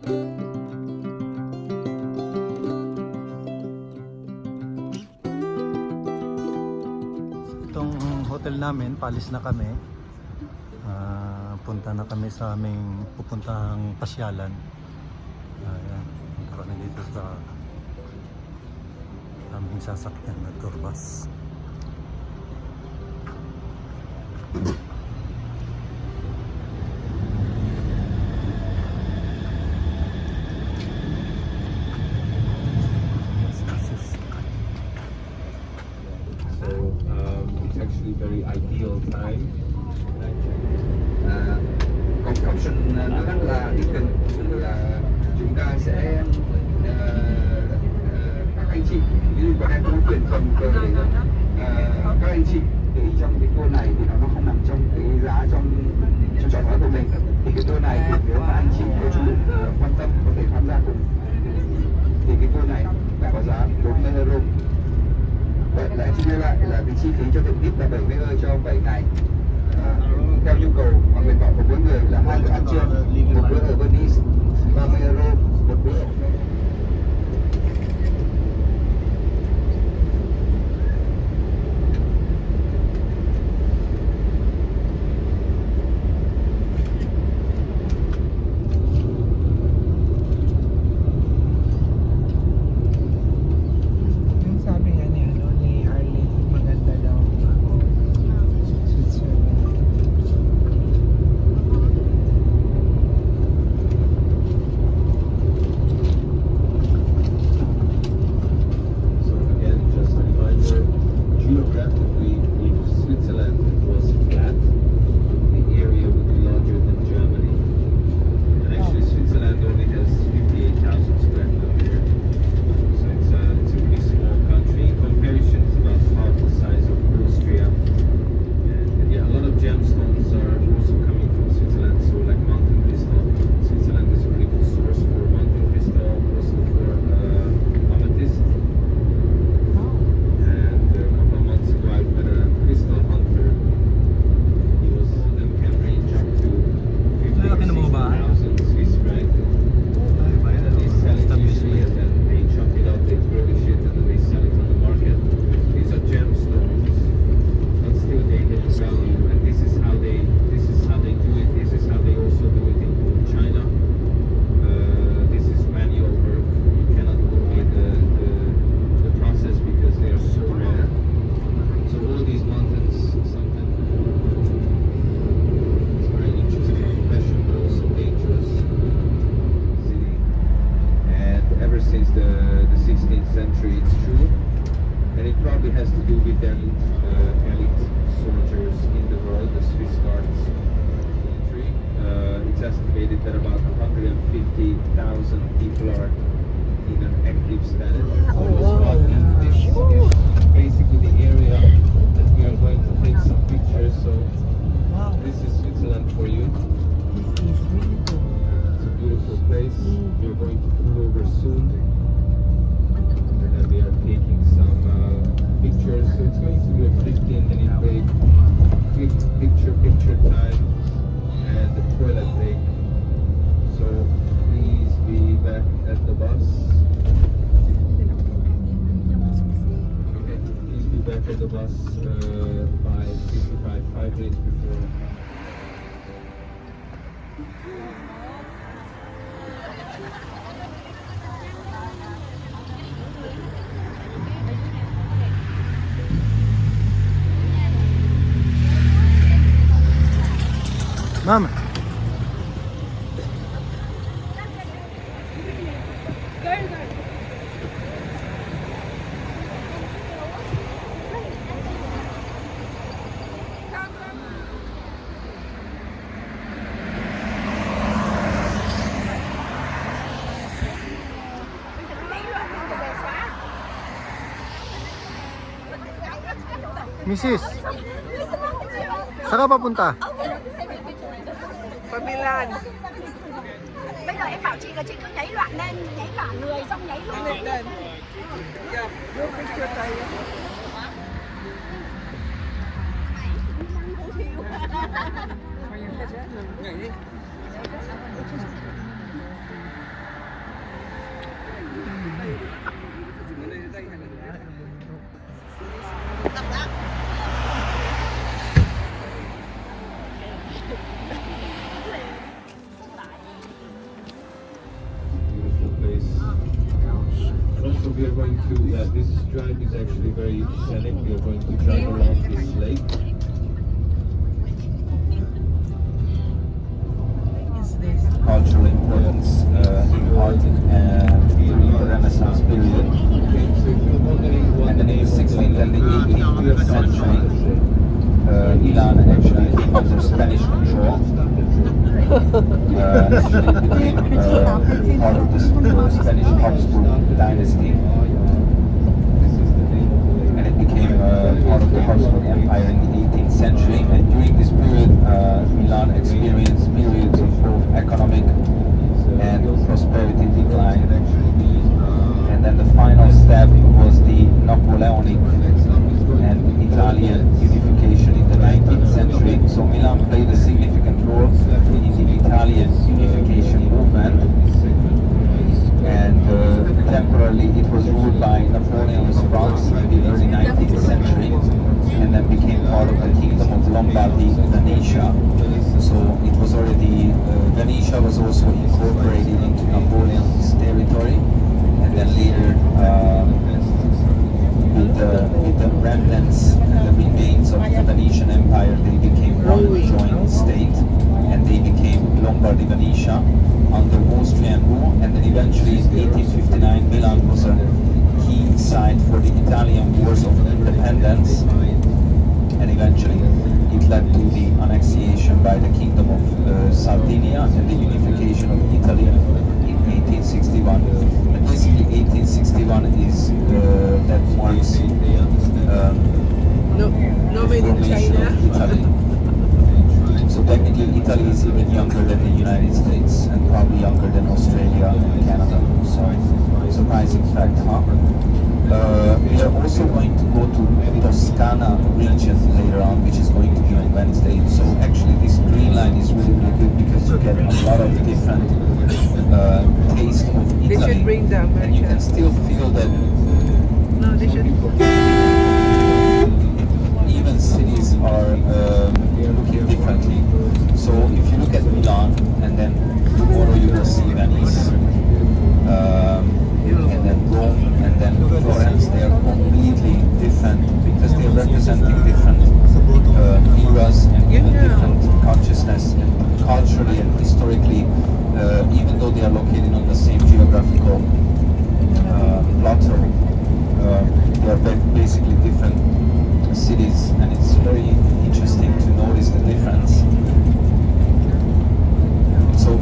Itong hotel namin, palis na kami. Punta na kami sa aming pupuntahang pasyalan. Ayan, punta kami dito sa aming sasakyan na tour bus. It's actually very ideal time. Công trình nó rất là đi cần, tức là chúng ta sẽ các anh chị ví dụ có đem công quyền cầm cờ để các anh chị để ý trong cái tour này thì nó không nằm trong cái giá trong chọn gói của mình, thì cái tour này thì nếu mà anh chị cô chú quan tâm có thể tham gia cùng, thì cái tour này đã có giá 40 euro. Vậy lại xin nhớ lại là cái chi phí cho ticket là 70 euro cho 7 ngày. Theo nhu cầu và nguyện vọng của mỗi người là 2 bữa ăn trưa, một bữa ở Venice 30 euro, một bữa ở geographically, if Switzerland was flat, the area would be larger than Germany. And actually, Switzerland only has 58,000 square kilometers, so it's a really small country. In comparison, it's about half the size of Austria. And yeah, a lot of gemstones are also coming from Switzerland. So like mountain crystal, Switzerland is a really good source for mountain crystal, also for amethyst. Crystal hunter. He was them can range up to 50,000 Swiss franc. They sell it usually and then they chop it up, they polish it and then they sell it on the market. These are gemstones, but still they have value, and this is how they do it. This is how they also do it in China. This is manual work. You cannot automate the process because they are so rare. So all these mountains, something it's very interesting profession, but also dangerous city. And ever since the 16th century, it's true. And it probably has to do with elite soldiers in the world, the Swiss Guards military. It's estimated that about 150,000 people are in an active status. This is basically the area that we are going to take some pictures. So this is Switzerland for you. It's a beautiful place. We are going to pull over soon, and we are taking some pictures. So it's going to be a 15-minute break, quick picture time, and the toilet break. So please be back at the bus. Back at the bus by 5 minutes before. Ma'am, Mrs. Saan ka papunta? Milan. Bây giờ em bảo chị là chị cứ nhảy loạn lên, nhảy cả người xong nhảy luôn lên. Yeah, your picture tayo. Beautiful place. Also, we are going to, this drive is actually very scenic. We are going to drive along this lake. Cultural importance in art during the Renaissance period. And then in the 16th and the 18th century, Milan actually came under Spanish control. Actually it became part of the Spanish Habsburg dynasty. And it became part of the Habsburg Empire in the 18th century. And during this period, Milan experienced periods of both economic and prosperity decline. And then the final step was the Napoleonic and Italian unification in the 19th century. So Milan played a significant role in the Italian unification movement. And temporarily it was ruled by Napoleon's France in the early 19th century, and then became part of the Kingdom of Lombardy, Venetia. So it was already, Venetia was also incorporated into Napoleon's territory, and then later with the remnants and the remains of the Venetian Empire, they became one joint state, and they became Lombardy Venetia under Austrian rule. And then eventually in 1859 Milan was a key site for the Italian Wars of Independence, and eventually it led to the annexation by the Kingdom of Sardinia and the unification of Italy in 1861. And basically 1861 is that marks No made in formation China. of Italy. So technically Italy is even younger than the United States, and probably younger than Australia and Canada. So surprising fact, huh? We are also going to go to Toscana region later on, which is going to be on Wednesday. So actually this green line is really, really good because you get a lot of different taste of They Italy. should bring the And you can American. still feel that No, they should. even cities are looking differently. So if you look at Milan, and then tomorrow you will see Venice, and then Rome, and then Florence, they are completely different because they are representing different eras and different consciousness, and culturally and historically, even though they are located on the same geographical plateau, they are basically different cities, and it's very interesting to notice the difference. So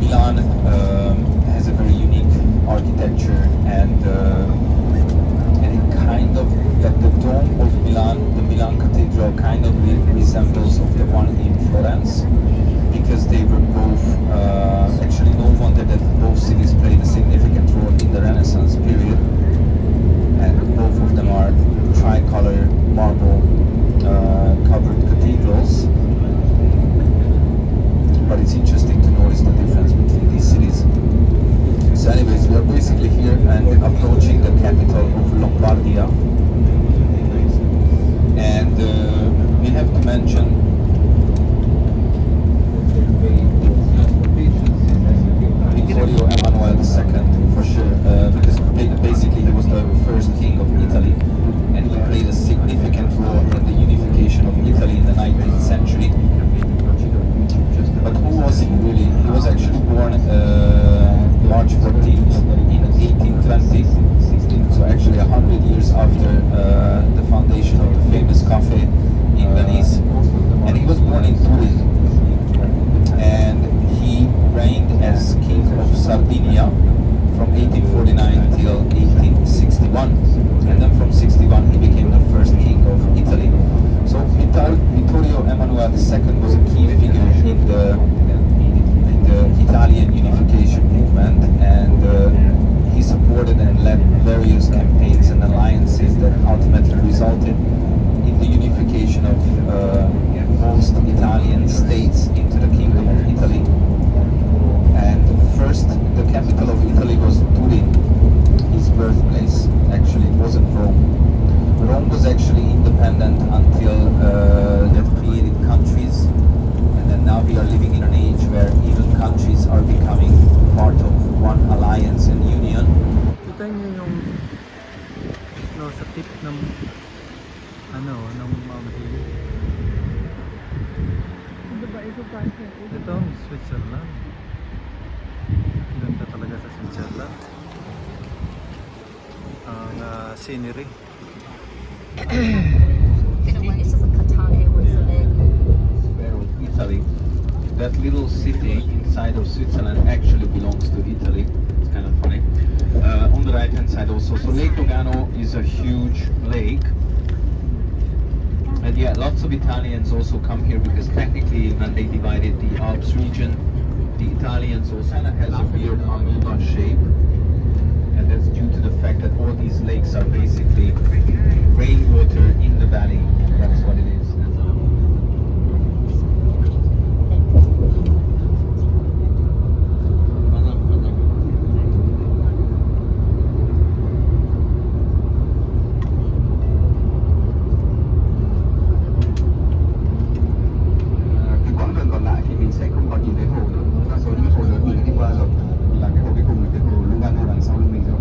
scenery. It's just a Qatar Airways lake. Where of Italy. That little city inside of Switzerland actually belongs to Italy. It's kind of funny. On the right hand side also. So Lake Lugano is a huge lake. And yeah, lots of Italians also come here because technically when they divided the Alps region, the Italians also has a weird amoeba shape. And that's due to the fact that all these lakes are basically rainwater in the valley. That's what it is. Cái quãng đường còn lại thì mình sẽ không còn nhìn thấy hồ nữa. Đa số những hồ lớn mình đã đi qua rồi. Là cái hồ cuối cùng là cái hồ Lugano đằng sau lưng mình rồi.